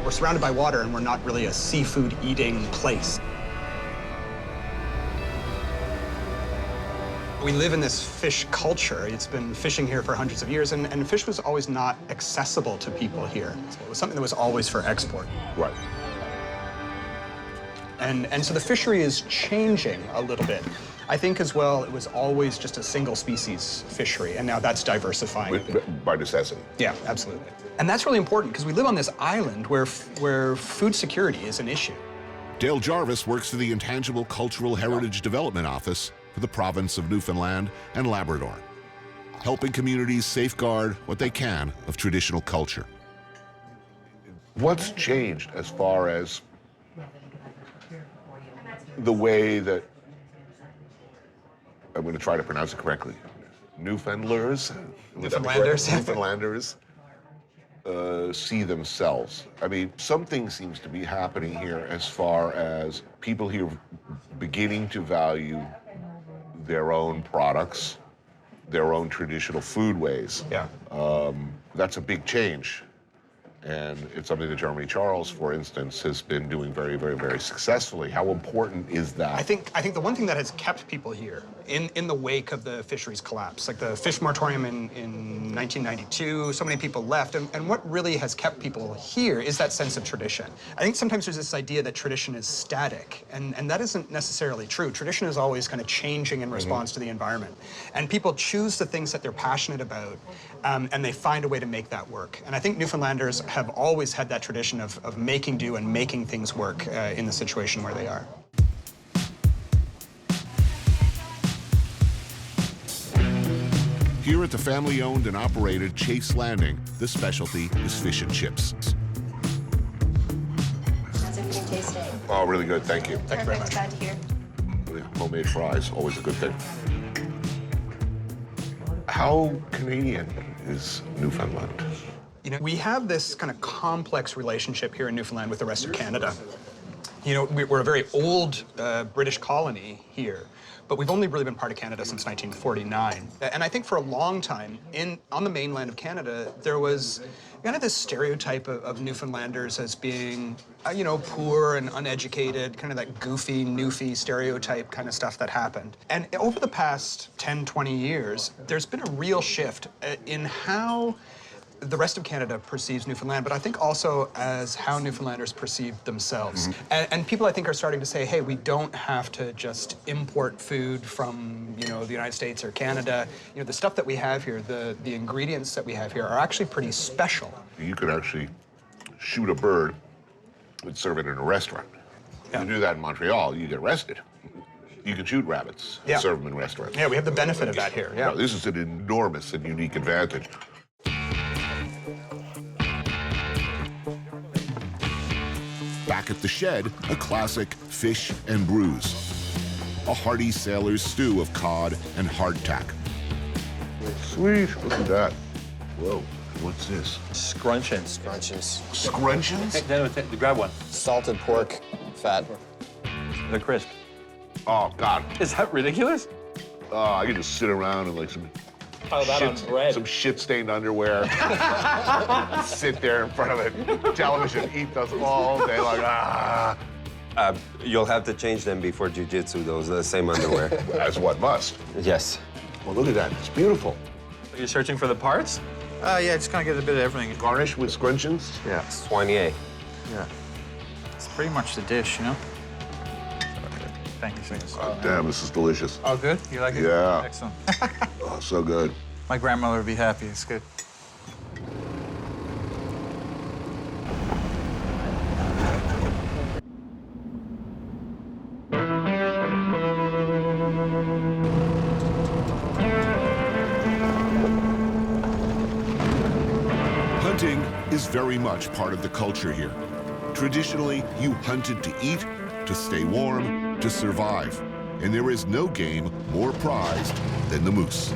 We're surrounded by water, and we're not really a seafood-eating place. We live in this fish culture. It's been fishing here for hundreds of years, and fish was always not accessible to people here. So it was something that was always for export. Right. And so the fishery is changing a little bit. I think as well, it was always just a single species fishery, and now that's diversifying. By necessity. Yeah, absolutely. And that's really important because we live on this island where food security is an issue. Dale Jarvis works for the Intangible Cultural Heritage Development Office for the province of Newfoundland and Labrador, helping communities safeguard what they can of traditional culture. What's changed as far as the way that, I'm going to try to pronounce it correctly, Newfoundlanders see themselves? I mean, something seems to be happening here as far as people here beginning to value their own products, their own traditional foodways. Yeah. That's a big change. And it's something that Jeremy Charles, for instance, has been doing very, very, very successfully. How important is that? I think the one thing that has kept people here in the wake of the fisheries collapse, like the fish moratorium in 1992, so many people left, and what really has kept people here is that sense of tradition. I think sometimes there's this idea that tradition is static, and that isn't necessarily true. Tradition is always kind of changing in response to the environment. And people choose the things that they're passionate about, and they find a way to make that work. And I think Newfoundlanders have always had that tradition of making do and making things work in the situation where they are. Here at the family-owned and operated Chase Landing, the specialty is fish and chips. How's everything tasting? Oh, really good, thank you. Thank you very much. Glad to hear. Homemade fries, always a good thing. How Canadian is Newfoundland? You know, we have this kind of complex relationship here in Newfoundland with the rest of Canada. You know, we're a very old British colony here, but we've only really been part of Canada since 1949. And I think for a long time, on the mainland of Canada, there was kind of this stereotype of Newfoundlanders as being, you know, poor and uneducated, kind of that goofy, newfie stereotype kind of stuff that happened. And over the past 10, 20 years, there's been a real shift in how the rest of Canada perceives Newfoundland, but I think also as how Newfoundlanders perceive themselves. And people, I think, are starting to say, hey, we don't have to just import food from, you know, the United States or Canada. You know, the stuff that we have here, the ingredients that we have here are actually pretty special. You could actually shoot a bird and serve it in a restaurant. Yeah. You do that in Montreal, you get arrested. You can shoot rabbits and serve them in restaurants. Yeah, we have the benefit of that here. Yeah. No, this is an enormous and unique advantage. Back at the shed, a classic fish and brews. A hearty sailor's stew of cod and hardtack. Sweet, look at that. Whoa, what's this? Scrunchions. Scrunchions? Hey, grab one. Salted pork fat. They're crisp. Oh, God. Is that ridiculous? Oh, I could just sit around in like some shit-stained underwear. Sit there in front of a television, eat those all day long. You'll have to change them before jiu-jitsu, those are the same underwear. That's what must. Yes. Well, look at that. It's beautiful. Are you searching for the parts? Yeah, just kind of get a bit of everything. Garnished with scrunchions? Yeah. Soigné. Yeah. It's pretty much the dish, you know? Thank you, sir. Oh, damn, this is delicious. Oh, good? You like it? Yeah. Excellent. Oh, so good. My grandmother would be happy. It's good. Hunting is very much part of the culture here. Traditionally, you hunted to eat, to stay warm, to survive. And there is no game more prized than the moose.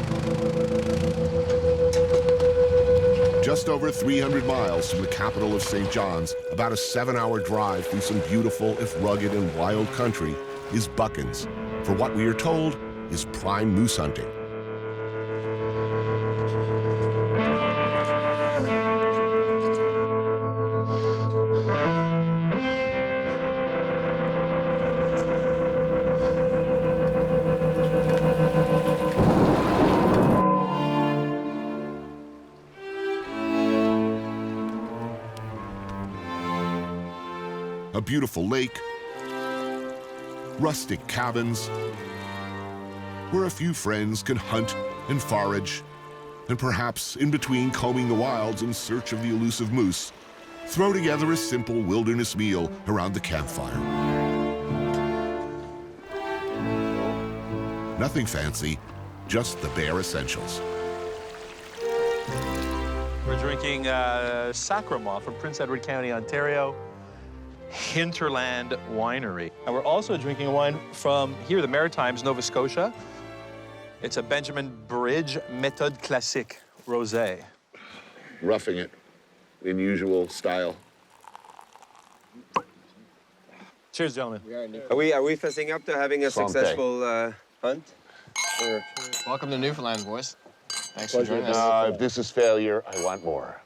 Just over 300 miles from the capital of St. John's, about a 7-hour drive through some beautiful, if rugged and wild country, is Buckins, for what we are told is prime moose hunting. a beautiful lake, rustic cabins, where a few friends can hunt and forage, and perhaps in between combing the wilds in search of the elusive moose, throw together a simple wilderness meal around the campfire. Nothing fancy, just the bare essentials. We're drinking Sacrament from Prince Edward County, Ontario, Hinterland Winery. And we're also drinking a wine from here, the Maritimes, Nova Scotia. It's a Benjamin Bridge Méthode Classique Rosé. Roughing it in usual style. Cheers, gentlemen. Are we facing up to having a Santé. successful hunt? Welcome to Newfoundland, boys. Thanks for joining us. If this is failure, I want more.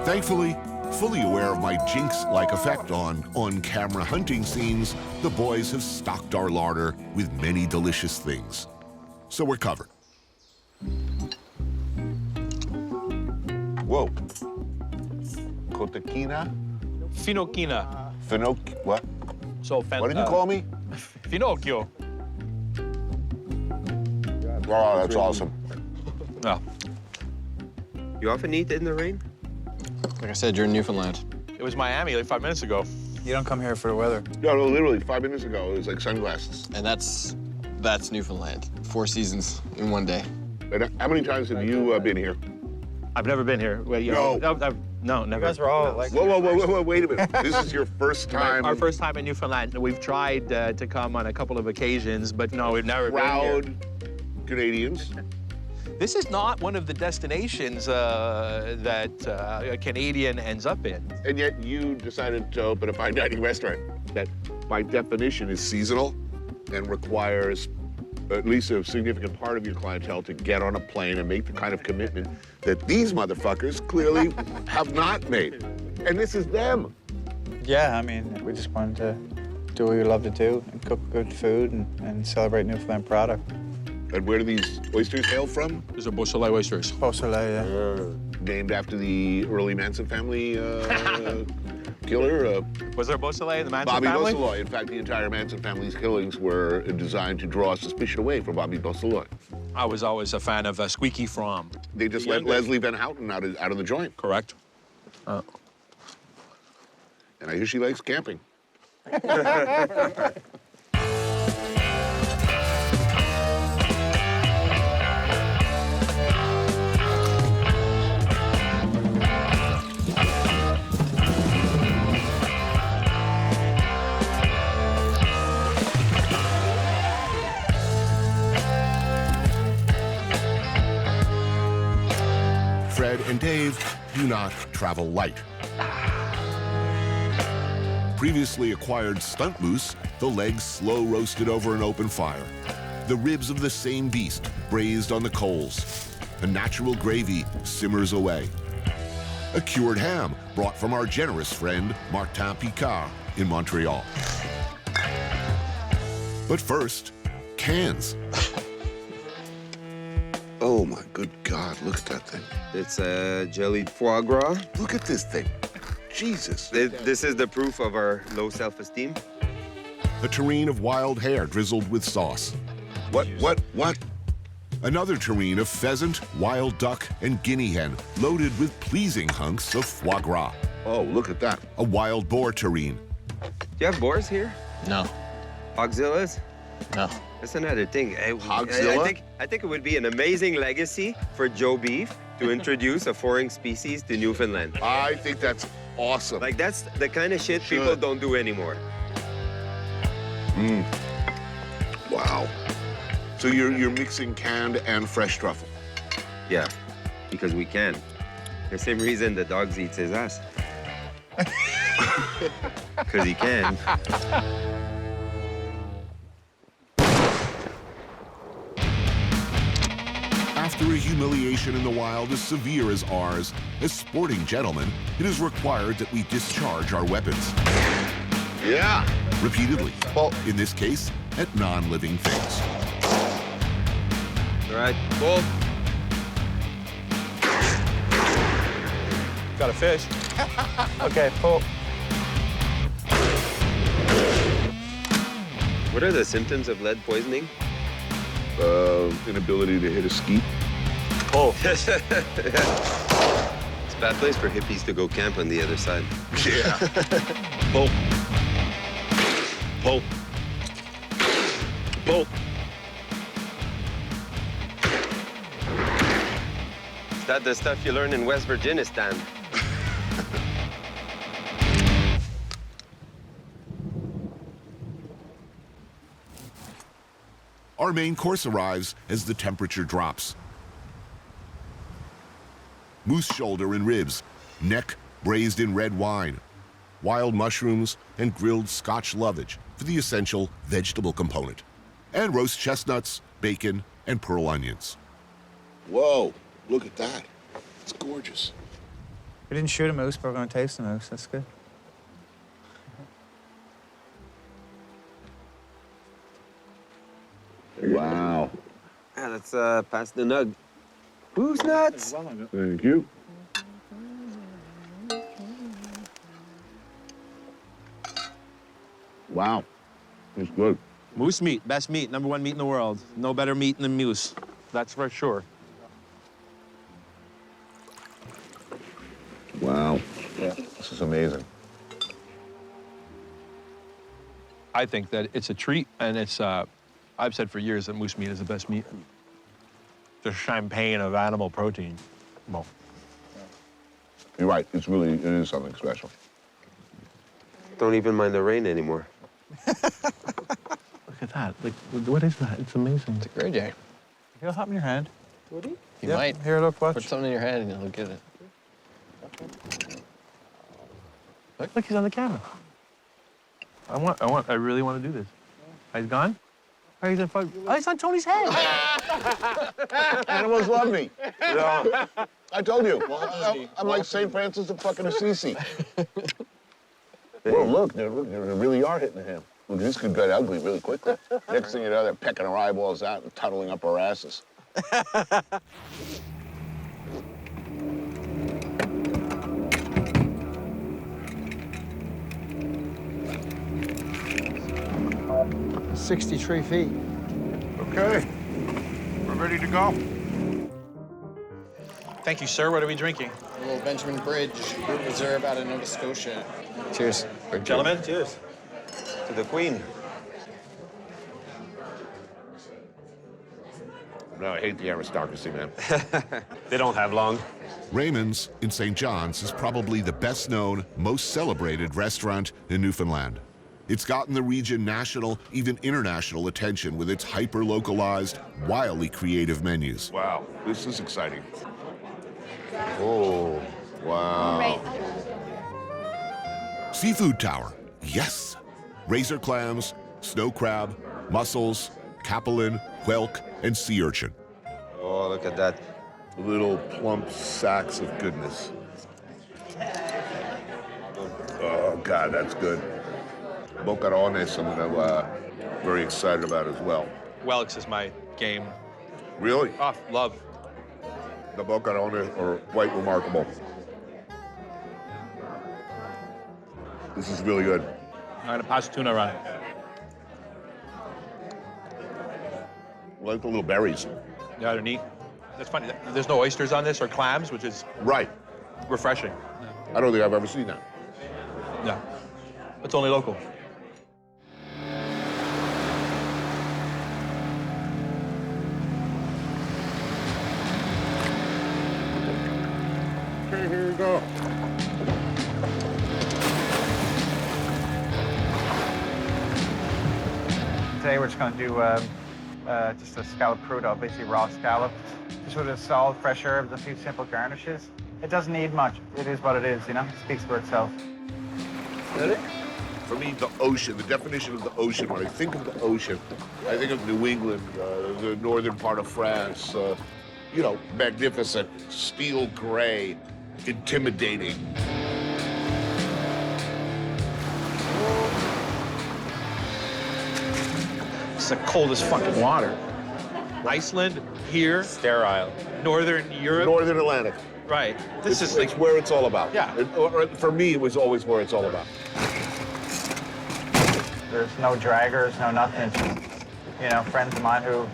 Thankfully, fully aware of my jinx-like effect on on-camera hunting scenes, the boys have stocked our larder with many delicious things. So we're covered. Whoa. Cotequina? Finocchina. What? So, What did you call me? Finocchio. Oh, that's awesome. No. You often eat in the rain? Like I said, you're in Newfoundland. It was Miami like 5 minutes ago. You don't come here for the weather. No, literally 5 minutes ago, it was like sunglasses. And that's Newfoundland. 4 seasons in one day. And how many times have you been here? I've never been here. Wait, No. No, never. You guys were all like... Whoa, wait a minute. This is your first time. Our first time in Newfoundland. We've tried to come on a couple of occasions, but no, we've never been Proud here. Canadians. This is not one of the destinations that a Canadian ends up in. And yet you decided to open a fine dining restaurant that, by definition, is seasonal and requires at least a significant part of your clientele to get on a plane and make the kind of commitment that these motherfuckers clearly have not made. And this is them. Yeah, I mean, we just wanted to do what we love to do and cook good food and celebrate Newfoundland product. And where do these oysters hail from? These are Beausoleil oysters. Beausoleil, yeah. Named after the early Manson family killer, Was there Beausoleil in the Manson Bobby family? Beausoleil. In fact, the entire Manson family's killings were designed to draw suspicion away from Bobby Beausoleil. I was always a fan of Squeaky Fromm. They just let Leslie Van Houten out of the joint. Correct. And I hear she likes camping. Fred and Dave do not travel light. Previously acquired stunt moose, the legs slow roasted over an open fire. The ribs of the same beast braised on the coals. A natural gravy simmers away. A cured ham brought from our generous friend Martin Picard in Montreal. But first, cans. Oh my good God, look at that thing. It's jellied foie gras. Look at this thing. Jesus. This is the proof of our low self-esteem. A tureen of wild hare drizzled with sauce. What? Another tureen of pheasant, wild duck, and guinea hen, loaded with pleasing hunks of foie gras. Oh, look at that. A wild boar tureen. Do you have boars here? No, Hogzillas? no. That's another thing. Hogzilla? I think it would be an amazing legacy for Joe Beef to introduce a foreign species to Newfoundland. I think that's awesome. Like, that's the kind of shit Should. people don't do anymore. Wow. So you're mixing canned and fresh truffle. Yeah, because we can. The same reason the dogs eats his ass. Because he can. After a humiliation in the wild as severe as ours, as sporting gentlemen, it is required that we discharge our weapons. Yeah. Repeatedly. Well, In this case, at non-living things. All right, pull. Got a fish. Okay, pull. What are the symptoms of lead poisoning? inability to hit a skeet. Pull. It's a bad place for hippies to go camp on the other side. Yeah. Pull. Pull. Pull. Is that the stuff you learn in West Virginia, Stan? Our main course arrives as the temperature drops. Moose shoulder and ribs, neck braised in red wine, wild mushrooms, and grilled Scotch lovage for the essential vegetable component, and roast chestnuts, bacon, and pearl onions. Whoa, look at that. It's gorgeous. We didn't shoot a moose, but we're going to taste the moose. That's good. Wow. Yeah, let's pass the nug. Who's nuts? Thank you. Wow. It's good. Moose meat, best meat, #1 meat in the world. No better meat than moose. That's for sure. Wow. Yeah. This is amazing. I think that it's a treat, and it's, I've said for years that moose meat is the best meat. The champagne of animal protein. Well, You're right. It is something special. Don't even mind the rain anymore. look at that. Like, what is that? It's amazing. It's a great day. He'll hop in your hand. You Yep, might. Here, look, watch. Put something in your hand and you'll get it. Look, he's on the camera. I really want to do this. He's gone? Oh, he's on Tony's head. Animals love me. Yeah. I told you. I'm like St. Francis of fucking Assisi. Well, look, they really are hitting him. Look, this could get ugly really quickly. Next thing you know, they're pecking our eyeballs out and tunneling up our asses. It's 63 feet. Okay, we're ready to go. Thank you, sir. What are we drinking? A little Benjamin Bridge Brut Reserve out of Nova Scotia. Cheers. Gentlemen, cheers. To the queen. No, I hate the aristocracy, man. They don't have long. Raymond's in St. John's is probably the best known, most celebrated restaurant in Newfoundland. It's gotten the region national, even international attention with its hyper-localized, wildly creative menus. Wow, this is exciting. Oh, wow. Seafood Tower, yes. Razor clams, snow crab, mussels, capelin, whelk, and sea urchin. Oh, look at that. Little plump sacks of goodness. Oh, God, that's good. Bocarones, I'm very excited about as well. Whelks is my game. Really? Oh, love. The bocarones are quite remarkable. This is really good. I'm gonna pass tuna around. I like the little berries. Yeah, they're neat. That's funny. There's no oysters on this or clams, which is Right. refreshing. I don't think I've ever seen that. Yeah. It's only local. Okay, here we go. Today we're just going to do just a scallop crudo, basically raw scallop. Just with a salt, fresh herbs, a few simple garnishes. It doesn't need much. It is what it is, you know? It speaks for itself. For me, the ocean, the definition of the ocean, when I think of the ocean, I think of New England, the northern part of France, you know, magnificent, steel gray, intimidating. It's the coldest fucking water. Iceland, here, Sterile. Northern Europe. Northern Atlantic. Right. This is like, It's where it's all about. Yeah. Or for me, it was always where it's all about. There's no draggers, no nothing. It's just, you know, friends of mine who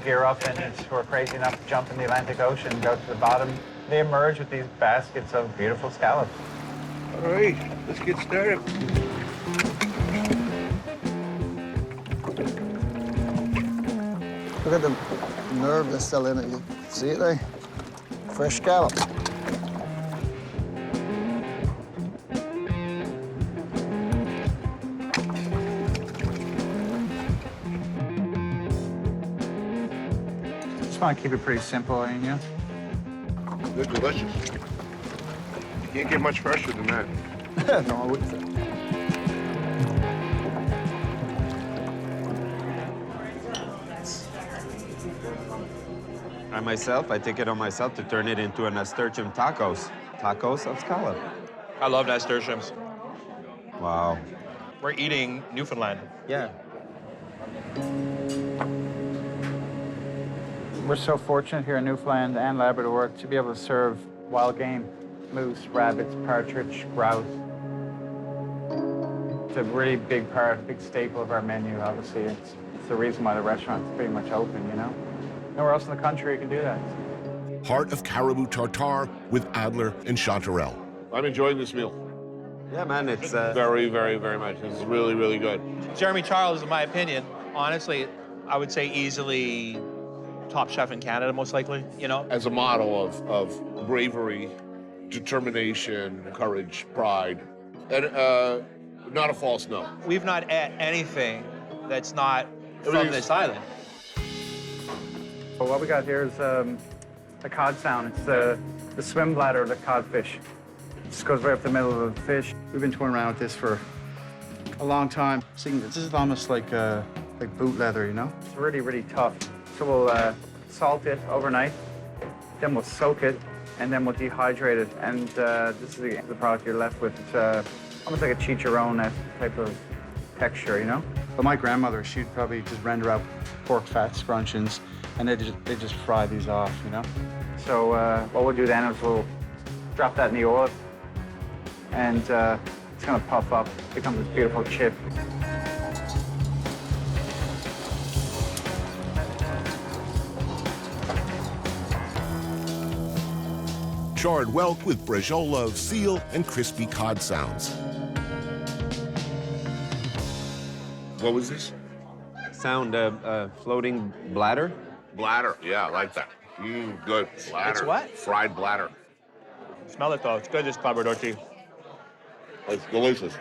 gear up and who are crazy enough to jump in the Atlantic Ocean, go to the bottom. They emerge with these baskets of beautiful scallops. All right, let's get started. Look at the nerve that's still in it. You see it there? Fresh scallop. Just want to keep it pretty simple, you know? They're delicious. You can't get much fresher than that. No, I wouldn't say. I take it on myself to turn it into an nasturtium tacos. Tacos of scallop. I love nasturtiums. Wow. We're eating Newfoundland. Yeah. We're so fortunate here in Newfoundland and Labrador to be able to serve wild game, moose, rabbits, partridge, grouse. It's a really big part, big staple of our menu, obviously. It's the reason why the restaurant's pretty much open, you know? Nowhere else in the country you can do that. Heart of caribou tartare with Adler and chanterelle. I'm enjoying this meal. Yeah, man, it's Very, very, very much. It's really, really good. Jeremy Charles, in my opinion, honestly, I would say easily top chef in Canada, most likely, you know? As a model of bravery, determination, courage, pride, and not a false no. We've not ate anything that's not from Everything's- this island. Well, what we got here is the cod sound. It's the swim bladder of the codfish. It just goes right up the middle of the fish. We've been touring around with this for a long time. So this is almost like boot leather, you know? It's really, really tough. So we'll salt it overnight, then we'll soak it, and then we'll dehydrate it. And this is the product you're left with. It's almost like a chicharron type of texture, you know? But my grandmother, she'd probably just render out pork fat scrunchions, and they just fry these off, you know? So what we'll do then is we'll drop that in the oil, and it's gonna puff up, becomes this beautiful chip. Charred whelk with brejola of seal and crispy cod sounds. What was this? sound floating bladder. Bladder. Yeah, I like that. Good. Bladder. It's what? Fried bladder. Smell it, though. It's good, this Labrador tea. It's delicious.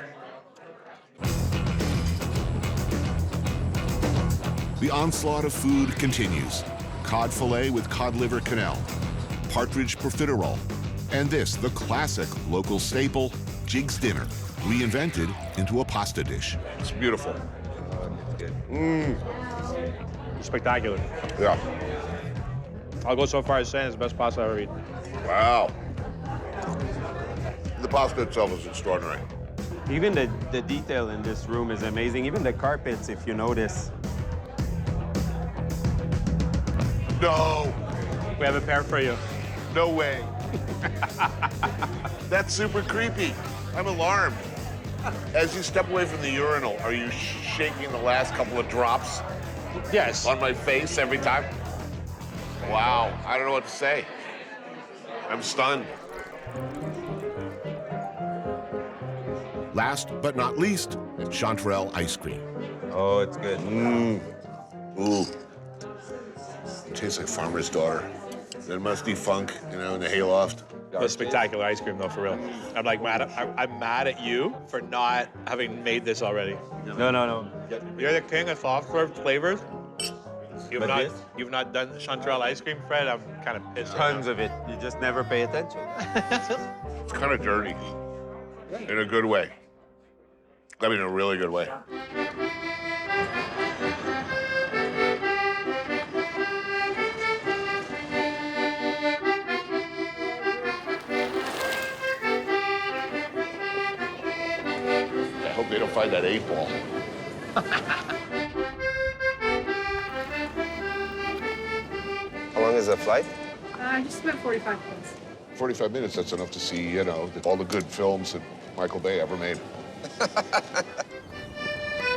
The onslaught of food continues. Cod fillet with cod liver quenelle, partridge profiterole, and this, the classic local staple, jigs dinner, reinvented into a pasta dish. It's beautiful. Spectacular. Yeah. I'll go so far as saying it's the best pasta I've ever eaten. Wow. The pasta itself is extraordinary. Even the detail in this room is amazing. Even the carpets, if you notice. No. We have a pair for you. No way. That's super creepy. I'm alarmed. As you step away from the urinal, are you shaking the last couple of drops Yes. on my face every time? Wow. I don't know what to say. I'm stunned. Last but not least, chanterelle ice cream. Oh, it's good. Ooh. It tastes like farmer's daughter. That musty funk, you know, in the hayloft. That's spectacular ice cream, though, for real. I'm like I'm mad at you for not having made this already. No. You're the king of soft serve flavors. But You've not done chanterelle ice cream, Fred. I'm kind of pissed. Tons of it. You just never pay attention. It's kind of dirty. In a good way. I mean, in a really good way. to find that 8-ball. How long is the flight? Just about 45 minutes. 45 minutes, that's enough to see, you know, all the good films that Michael Bay ever made.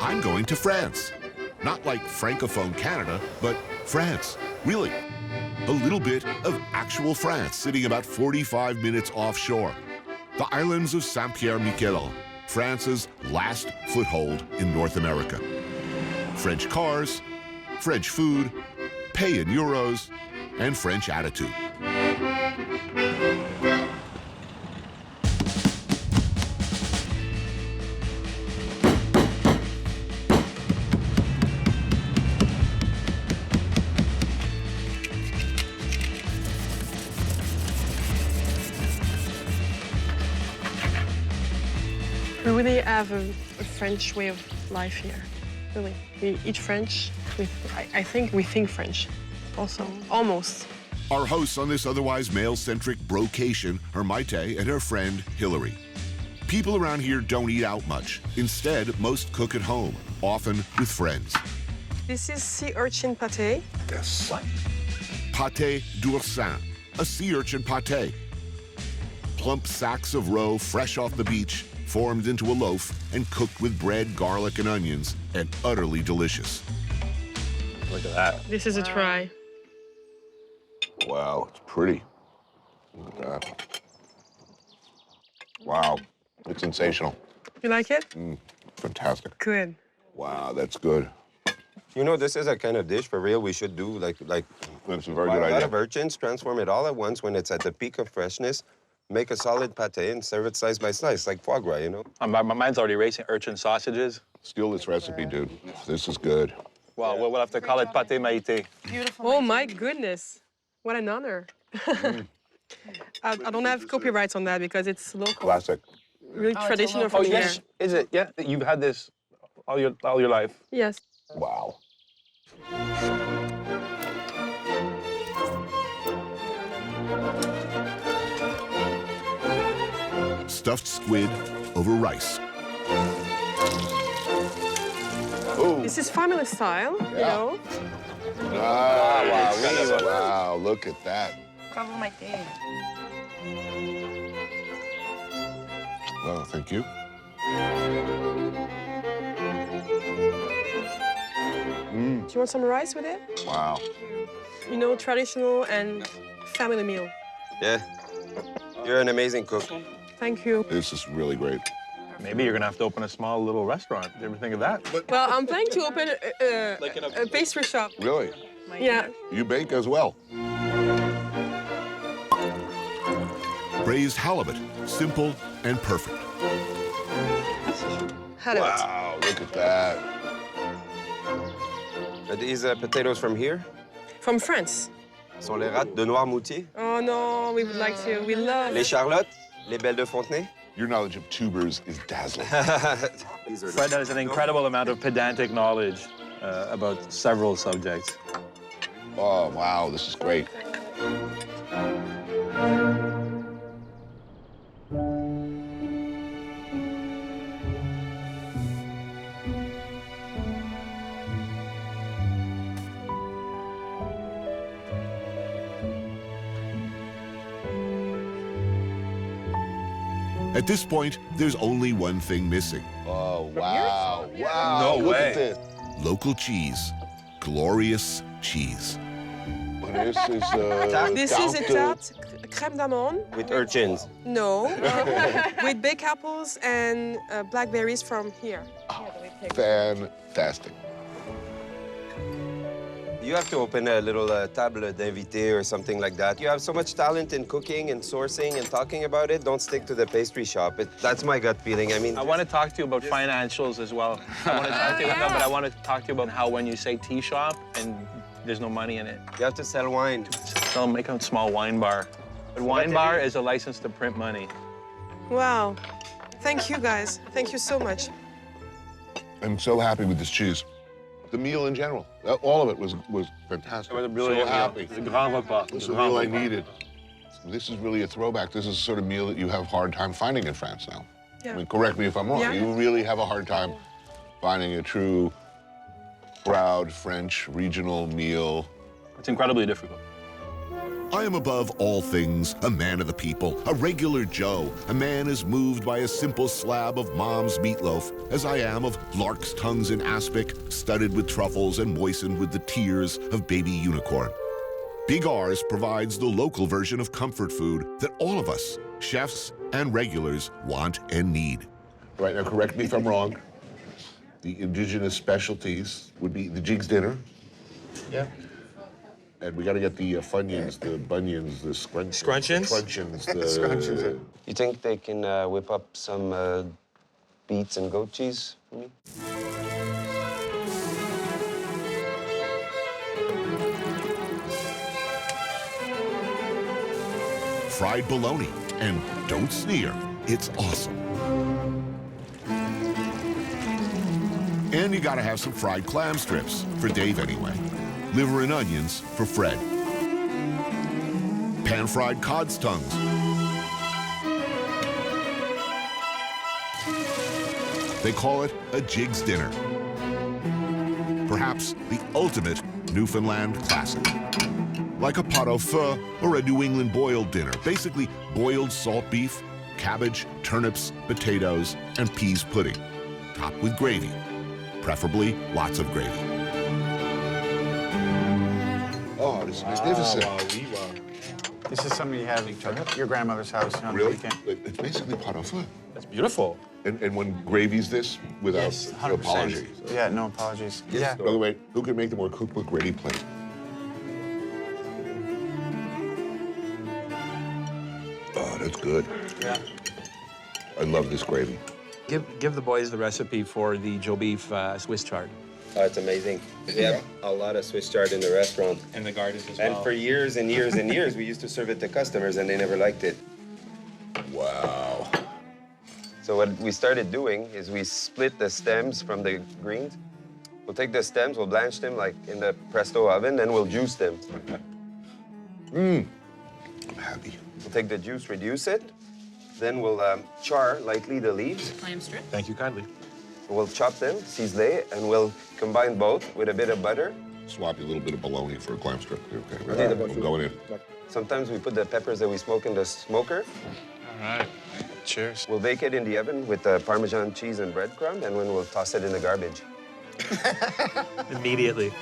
I'm going to France. Not like Francophone Canada, but France. Really. A little bit of actual France, sitting about 45 minutes offshore. The islands of Saint-Pierre-Miquelon, France's last foothold in North America. French cars, French food, pay in euros, and French attitude. We really have a French way of life here, really. We eat French. I think we think French also, almost. Our hosts on this otherwise male-centric brocation are Maite and her friend Hillary. People around here don't eat out much. Instead, most cook at home, often with friends. This is sea urchin pâté. Yes. Pâté d'oursin, a sea urchin pâté. Plump sacks of roe fresh off the beach, formed into a loaf and cooked with bread, garlic, and onions, and utterly delicious. Look at that. This is a try. Wow, it's pretty. Look at that. Wow, it's sensational. You like it? Fantastic. Good. Wow, that's good. You know, this is a kind of dish for real we should do, like That's a very buy good a lot idea. of urchins, transform it all at once when it's at the peak of freshness, make a solid pâté and serve it slice by slice, like foie gras, you know? My mind's already racing. Urchin sausages. Steal this recipe, dude. This is good. Well, we'll have to call it pâté maïté. Beautiful. Oh my goodness. What an honor. I don't have copyrights on that because it's local. Classic. Really traditional Oh, from here. yes. Is it? Yeah. You've had this all your life. Yes. Wow. Stuffed squid over rice. Ooh. This is family style, you know. Nice. Wow, look at that. Cover my thing. Oh, thank you. Do you want some rice with it? Wow. You know, traditional and family meal. Yeah. You're an amazing cook. Thank you. This is really great. Maybe you're gonna have to open a small little restaurant. Did you ever think of that? Well, I'm planning to open a pastry shop. Really? Yeah. You bake as well. Braised halibut, simple and perfect. Halibut. Wow, look at that. Are these potatoes from here? From France. Sont les rats de Noirmoutier? Oh no, we would like to. We love. Les charlottes? Les belles de Fontenay? Your knowledge of tubers is dazzling. These are Fred has an incredible amount of pedantic knowledge about several subjects. Oh, wow, this is great. At this point, there's only one thing missing. Oh, wow. Wow. No look way. at this. Local cheese. Glorious cheese. This is This is a tarte crème d'amande. with urchins. No. With baked apples and blackberries from here. fantastic. You have to open a little table d'invité or something like that. You have so much talent in cooking and sourcing and talking about it. Don't stick to the pastry shop. That's my gut feeling. I mean, I want to talk to you about financials as well. I want to talk to you, no, but I want to talk to you about how when you say tea shop and there's no money in it, you have to sell wine. so make a small wine bar. But wine bar is a license to print money. Wow. Thank you, guys. Thank you so much. I'm so happy with this cheese. The meal in general, all of it was fantastic. It was a brilliant so happy. meal. It's a grand repas. This is the meal I needed. This is really a throwback. This is the sort of meal that you have a hard time finding in France now. Yeah. I mean, correct me if I'm wrong. Yeah. You really have a hard time finding a true, proud French regional meal. It's incredibly difficult. I am above all things a man of the people, a regular Joe, a man as moved by a simple slab of mom's meatloaf as I am of lark's tongues in aspic, studded with truffles and moistened with the tears of baby unicorn. Big R's provides the local version of comfort food that all of us, chefs and regulars, want and need. Right, now correct me if I'm wrong. The indigenous specialties would be the jigs dinner. Yeah. And we got to get the funyuns, the bunions, the scrunchions. Scrunchions? The... You think they can whip up some beets and goat cheese for me? Fried bologna, and don't sneer, it's awesome. And you gotta have some fried clam strips, for Dave anyway. Liver and onions for Fred. Pan-fried cod's tongues. They call it a jigs dinner. Perhaps the ultimate Newfoundland classic. Like a pot au feu or a New England boiled dinner. Basically, boiled salt beef, cabbage, turnips, potatoes, and peas pudding. Topped with gravy. Preferably lots of gravy. Oh, this is magnificent. This is something you have at your grandmother's house on the Really? weekend. It's basically pot au feu. That's beautiful. And when gravy's this, without Yes, 100%. apology. Yeah, no apologies. Yeah. By the way, who can make the more cooked with gravy plate? Oh, that's good. Yeah. I love this gravy. Give the boys the recipe for the Joe beef Swiss chard. Oh, it's amazing. We have a lot of Swiss chard in the restaurant. And the gardens as And for years and years and years, we used to serve it to customers, and they never liked it. Wow. So what we started doing is we split the stems from the greens. We'll take the stems, we'll blanch them like in the presto oven, then we'll juice them. I'm happy. We'll take the juice, reduce it, then we'll char lightly the leaves. Clam strip. Thank you kindly. We'll chop them, ciselé, and we'll combine both with a bit of butter. Swap you a little bit of bologna for a clam strip. Okay, Okay, I'm going in. Sometimes we put the peppers that we smoke in the smoker. All right. Cheers. We'll bake it in the oven with Parmesan cheese and breadcrumb, and then we'll toss it in the garbage. Immediately.